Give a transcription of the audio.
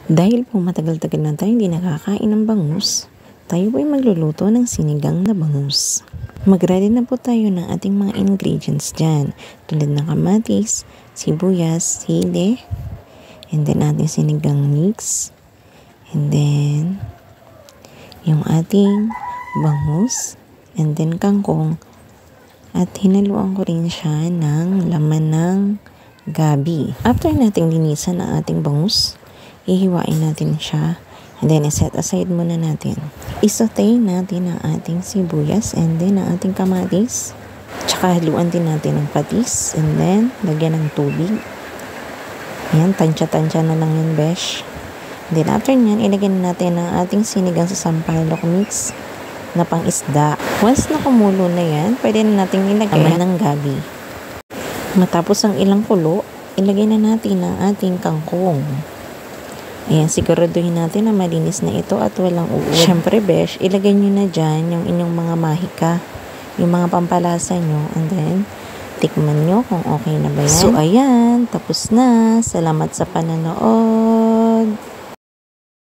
Dahil po matagal-tagal na tayo hindi nakakain ng bangus, tayo po ay magluluto ng sinigang na bangus. Mag-ready na po tayo ng ating mga ingredients dyan, tulad ng kamatis, sibuyas, sili, and then ating sinigang mix, and then yung ating bangus, and then kangkong, at hinaluan ko rin siya ng laman ng gabi. After nating linisan ang ating bangus, ihiwain natin siya and then set aside muna natin. Isautay natin ang ating sibuyas and then ang ating kamatis. Tsaka haluan din natin ng patis and then lagyan ng tubig. Ayan, tansya-tansya na lang yun, besh. Then after nyan, ilagyan natin ang ating sinigang sa sampalok mix na pang isda. Once na kumulo na yan, pwede na natin ilagay ng gabi. Matapos ang ilang kulo, ilagay na natin ang ating kangkong. Ayan, siguraduhin natin na malinis na ito at walang uod. Syempre, besh, ilagay nyo na dyan yung inyong mga mahika, yung mga pampalasa nyo, and then, tikman nyo kung okay na ba yan. So, ayan, tapos na. Salamat sa pananood.